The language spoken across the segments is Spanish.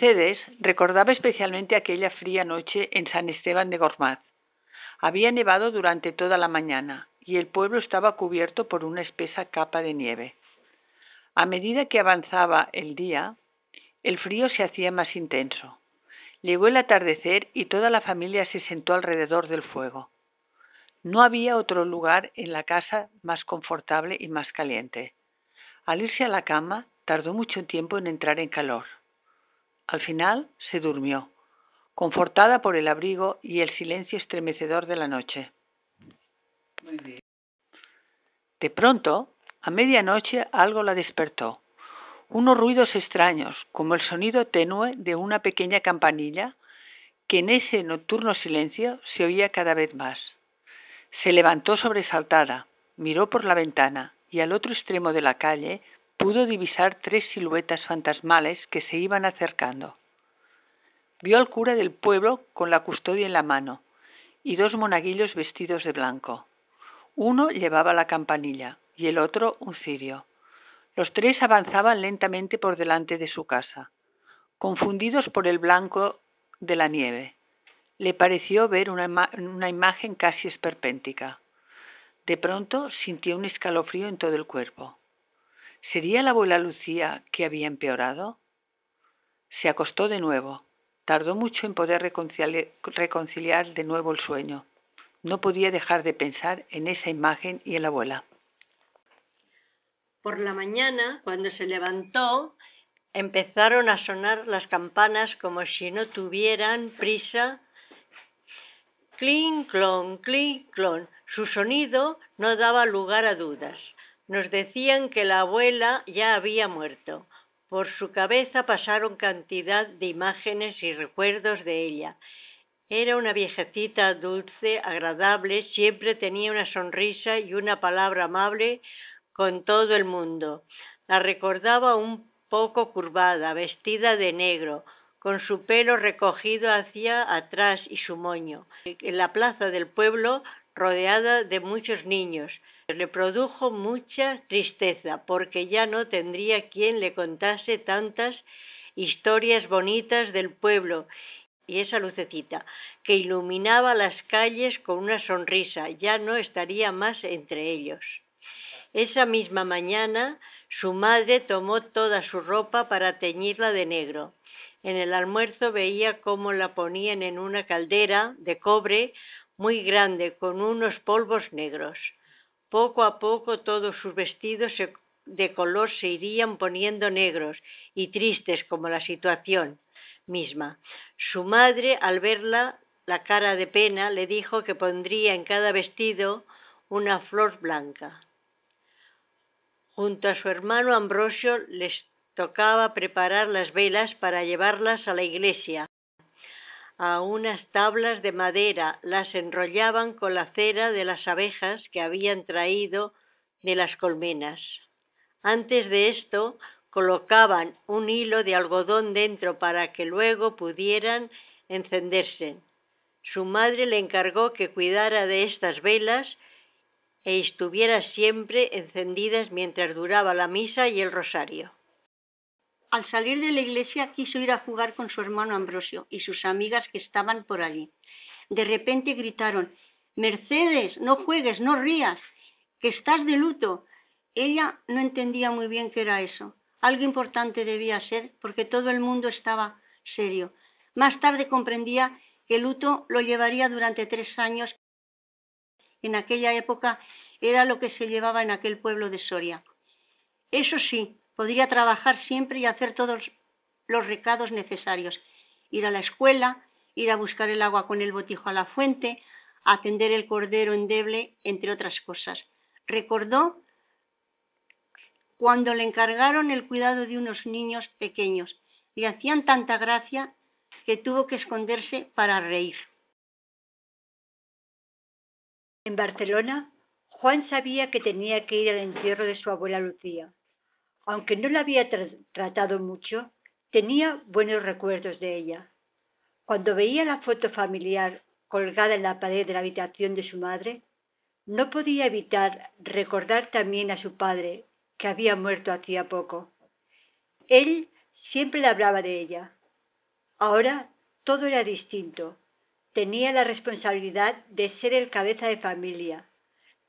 Mercedes recordaba especialmente aquella fría noche en San Esteban de Gormaz. Había nevado durante toda la mañana y el pueblo estaba cubierto por una espesa capa de nieve. A medida que avanzaba el día, el frío se hacía más intenso. Llegó el atardecer y toda la familia se sentó alrededor del fuego. No había otro lugar en la casa más confortable y más caliente. Al irse a la cama, tardó mucho tiempo en entrar en calor. Al final se durmió, confortada por el abrigo y el silencio estremecedor de la noche. De pronto, a medianoche, algo la despertó. Unos ruidos extraños, como el sonido tenue de una pequeña campanilla, que en ese nocturno silencio se oía cada vez más. Se levantó sobresaltada, miró por la ventana y al otro extremo de la calle pudo divisar 3 siluetas fantasmales que se iban acercando. Vio al cura del pueblo con la custodia en la mano y 2 monaguillos vestidos de blanco. Uno llevaba la campanilla y el otro un cirio. Los 3 avanzaban lentamente por delante de su casa, confundidos por el blanco de la nieve. Le pareció ver una imagen casi esperpéntica. De pronto sintió un escalofrío en todo el cuerpo. ¿Sería la abuela Lucía que había empeorado? Se acostó de nuevo. Tardó mucho en poder reconciliar de nuevo el sueño. No podía dejar de pensar en esa imagen y en la abuela. Por la mañana, cuando se levantó, empezaron a sonar las campanas como si no tuvieran prisa. Clink, clon, clink, clon. Su sonido no daba lugar a dudas. Nos decían que la abuela ya había muerto. Por su cabeza pasaron cantidad de imágenes y recuerdos de ella. Era una viejecita dulce, agradable, siempre tenía una sonrisa y una palabra amable con todo el mundo. La recordaba un poco curvada, vestida de negro, con su pelo recogido hacia atrás y su moño, en la plaza del pueblo rodeada de muchos niños. Le produjo mucha tristeza porque ya no tendría quien le contase tantas historias bonitas del pueblo, y esa lucecita que iluminaba las calles con una sonrisa ya no estaría más entre ellos. Esa misma mañana su madre tomó toda su ropa para teñirla de negro. En el almuerzo veía cómo la ponían en una caldera de cobre muy grande con unos polvos negros. Poco a poco todos sus vestidos de color se irían poniendo negros y tristes como la situación misma. Su madre, al verla la cara de pena, le dijo que pondría en cada vestido una flor blanca. Junto a su hermano Ambrosio les tocaba preparar las velas para llevarlas a la iglesia. A unas tablas de madera las enrollaban con la cera de las abejas que habían traído de las colmenas. Antes de esto, colocaban un hilo de algodón dentro para que luego pudieran encenderse. Su madre le encargó que cuidara de estas velas e estuviera siempre encendidas mientras duraba la misa y el rosario. Al salir de la iglesia quiso ir a jugar con su hermano Ambrosio y sus amigas que estaban por allí. De repente gritaron: «Mercedes, no juegues, no rías, que estás de luto». Ella no entendía muy bien qué era eso. Algo importante debía ser, porque todo el mundo estaba serio. Más tarde comprendía que el luto lo llevaría durante 3 años. En aquella época era lo que se llevaba en aquel pueblo de Soria. Eso sí, podría trabajar siempre y hacer todos los recados necesarios. Ir a la escuela, ir a buscar el agua con el botijo a la fuente, atender el cordero endeble, entre otras cosas. Recordó cuando le encargaron el cuidado de unos niños pequeños. Le hacían tanta gracia que tuvo que esconderse para reír. En Barcelona, Juan sabía que tenía que ir al entierro de su abuela Lucía. Aunque no la había tratado mucho, tenía buenos recuerdos de ella. Cuando veía la foto familiar colgada en la pared de la habitación de su madre, no podía evitar recordar también a su padre, que había muerto hacía poco. Él siempre le hablaba de ella. Ahora todo era distinto. Tenía la responsabilidad de ser el cabeza de familia,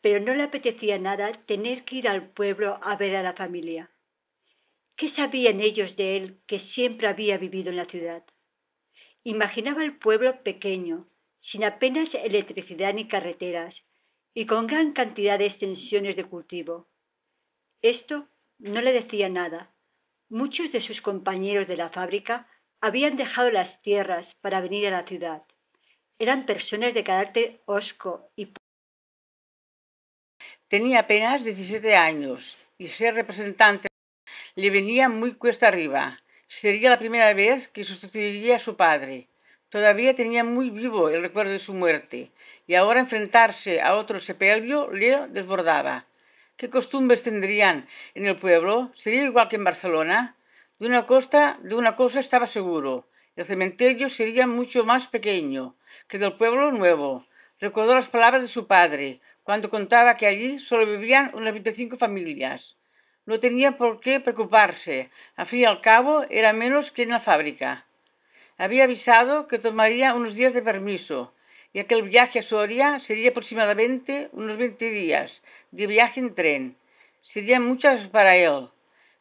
pero no le apetecía nada tener que ir al pueblo a ver a la familia. ¿Qué sabían ellos de él que siempre había vivido en la ciudad? Imaginaba el pueblo pequeño, sin apenas electricidad ni carreteras, y con gran cantidad de extensiones de cultivo. Esto no le decía nada. Muchos de sus compañeros de la fábrica habían dejado las tierras para venir a la ciudad. Eran personas de carácter hosco y tenía apenas 17 años y ser representante le venía muy cuesta arriba. Sería la primera vez que sustituiría a su padre. Todavía tenía muy vivo el recuerdo de su muerte y ahora enfrentarse a otro sepelio le desbordaba. ¿Qué costumbres tendrían en el pueblo? ¿Sería igual que en Barcelona? De una cosa estaba seguro. El cementerio sería mucho más pequeño que del pueblo nuevo. Recordó las palabras de su padre cuando contaba que allí solo vivían unas 25 familias. No tenía por qué preocuparse. Al fin y al cabo, era menos que en la fábrica. Había avisado que tomaría unos días de permiso, ya que el viaje a Soria sería aproximadamente unos 20 días de viaje en tren. Serían muchas para él,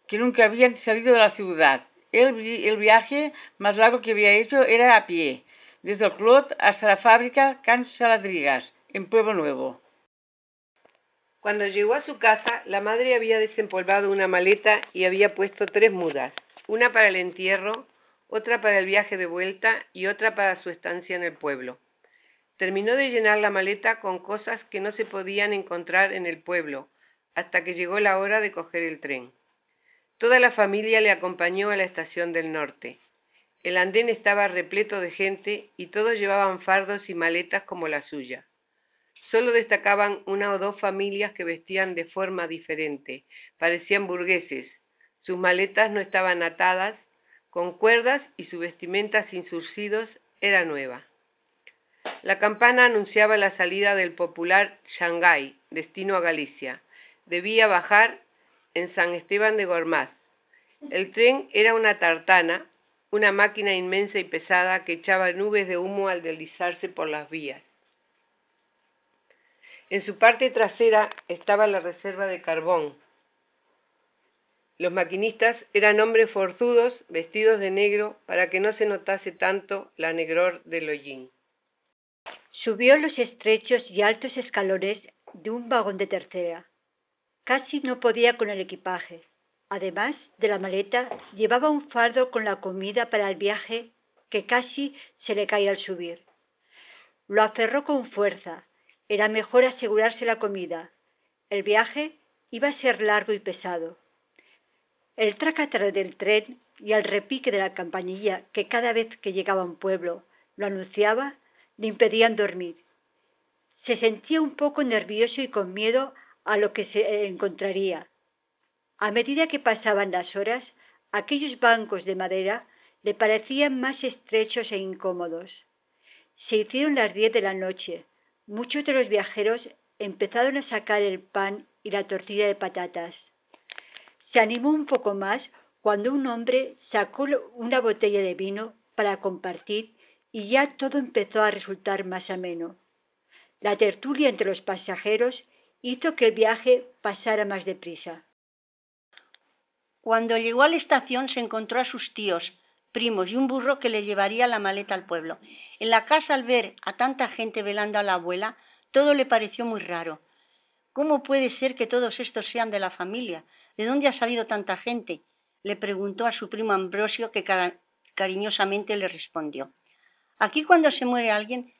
que nunca había salido de la ciudad. El viaje más largo que había hecho era a pie, desde el Clot hasta la fábrica Can Saladrigas, en Pueblo Nuevo. Cuando llegó a su casa, la madre había desempolvado una maleta y había puesto 3 mudas, una para el entierro, otra para el viaje de vuelta y otra para su estancia en el pueblo. Terminó de llenar la maleta con cosas que no se podían encontrar en el pueblo, hasta que llegó la hora de coger el tren. Toda la familia le acompañó a la estación del norte. El andén estaba repleto de gente y todos llevaban fardos y maletas como la suya. Solo destacaban 1 o 2 familias que vestían de forma diferente, parecían burgueses. Sus maletas no estaban atadas con cuerdas y su vestimenta sin surcidos era nueva. La campana anunciaba la salida del popular Shanghái, destino a Galicia. Debía bajar en San Esteban de Gormaz. El tren era una tartana, una máquina inmensa y pesada que echaba nubes de humo al deslizarse por las vías. En su parte trasera estaba la reserva de carbón. Los maquinistas eran hombres forzudos, vestidos de negro, para que no se notase tanto la negror del hollín. Subió los estrechos y altos escalones de un vagón de tercera. Casi no podía con el equipaje. Además de la maleta, llevaba un fardo con la comida para el viaje que casi se le caía al subir. Lo aferró con fuerza. Era mejor asegurarse la comida. El viaje iba a ser largo y pesado. El tracatrá del tren y el repique de la campanilla, que cada vez que llegaba a un pueblo lo anunciaba, le impedían dormir. Se sentía un poco nervioso y con miedo a lo que se encontraría. A medida que pasaban las horas, aquellos bancos de madera le parecían más estrechos e incómodos. Se hicieron las 10 de la noche. Muchos de los viajeros empezaron a sacar el pan y la tortilla de patatas. Se animó un poco más cuando un hombre sacó una botella de vino para compartir y ya todo empezó a resultar más ameno. La tertulia entre los pasajeros hizo que el viaje pasara más deprisa. Cuando llegó a la estación se encontró a sus tíos, primos y un burro que le llevaría la maleta al pueblo. En la casa, al ver a tanta gente velando a la abuela, todo le pareció muy raro. ¿Cómo puede ser que todos estos sean de la familia? ¿De dónde ha salido tanta gente?, le preguntó a su primo Ambrosio, que cariñosamente le respondió. Aquí cuando se muere alguien,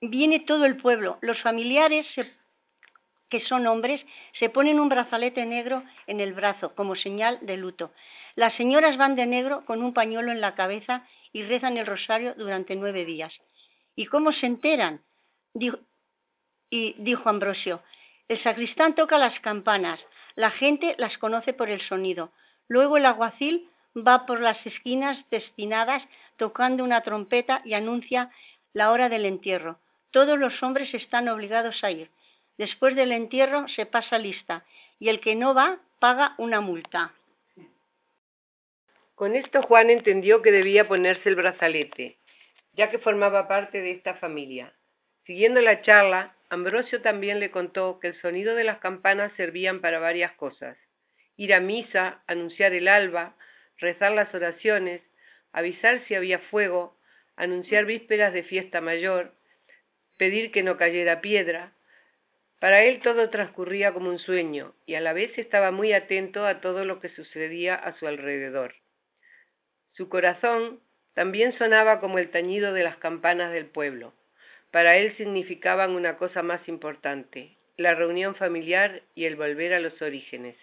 viene todo el pueblo. Los familiares, que son hombres, se ponen un brazalete negro en el brazo como señal de luto. Las señoras van de negro con un pañuelo en la cabeza y rezan el rosario durante 9 días. ¿Y cómo se enteran?, dijo Ambrosio. El sacristán toca las campanas. La gente las conoce por el sonido. Luego el alguacil va por las esquinas destinadas tocando una trompeta y anuncia la hora del entierro. Todos los hombres están obligados a ir. Después del entierro se pasa lista y el que no va paga una multa. Con esto Juan entendió que debía ponerse el brazalete, ya que formaba parte de esta familia. Siguiendo la charla, Ambrosio también le contó que el sonido de las campanas servían para varias cosas: ir a misa, anunciar el alba, rezar las oraciones, avisar si había fuego, anunciar vísperas de fiesta mayor, pedir que no cayera piedra. Para él todo transcurría como un sueño, y a la vez estaba muy atento a todo lo que sucedía a su alrededor. Su corazón también sonaba como el tañido de las campanas del pueblo. Para él significaban una cosa más importante: la reunión familiar y el volver a los orígenes.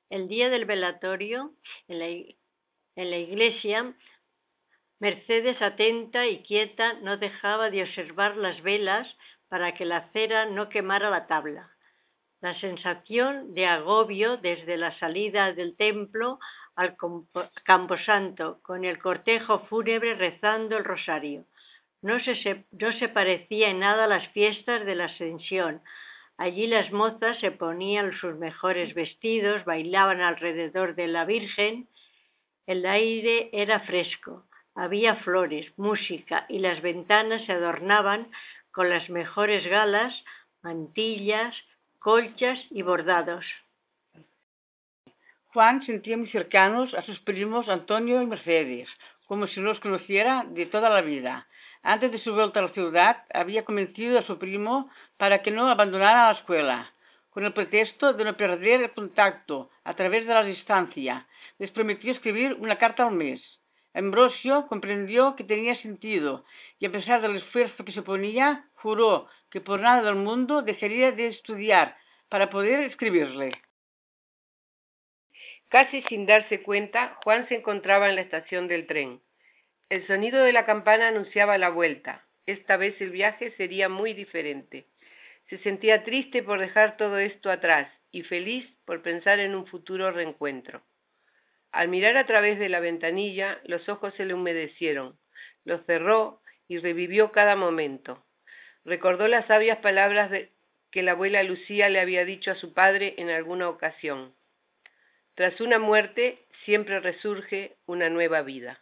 El día del velatorio, en la iglesia, Mercedes, atenta y quieta, no dejaba de observar las velas para que la cera no quemara la tabla. La sensación de agobio desde la salida del templo al camposanto, con el cortejo fúnebre rezando el rosario. No se parecía en nada a las fiestas de la Ascensión. Allí las mozas se ponían sus mejores vestidos, bailaban alrededor de la Virgen. El aire era fresco, había flores, música, y las ventanas se adornaban con las mejores galas, mantillas, colchas y bordados. Juan sentía muy cercanos a sus primos Antonio y Mercedes, como si los conociera de toda la vida. Antes de su vuelta a la ciudad, había convencido a su primo para que no abandonara la escuela, con el pretexto de no perder el contacto a través de la distancia. Les prometió escribir una carta al mes. Ambrosio comprendió que tenía sentido, y a pesar del esfuerzo que se ponía, juró que por nada del mundo dejaría de estudiar para poder escribirle. Casi sin darse cuenta, Juan se encontraba en la estación del tren. El sonido de la campana anunciaba la vuelta. Esta vez el viaje sería muy diferente. Se sentía triste por dejar todo esto atrás y feliz por pensar en un futuro reencuentro. Al mirar a través de la ventanilla, los ojos se le humedecieron. Los cerró y revivió cada momento. Recordó las sabias palabras que la abuela Lucía le había dicho a su padre en alguna ocasión: tras una muerte siempre resurge una nueva vida.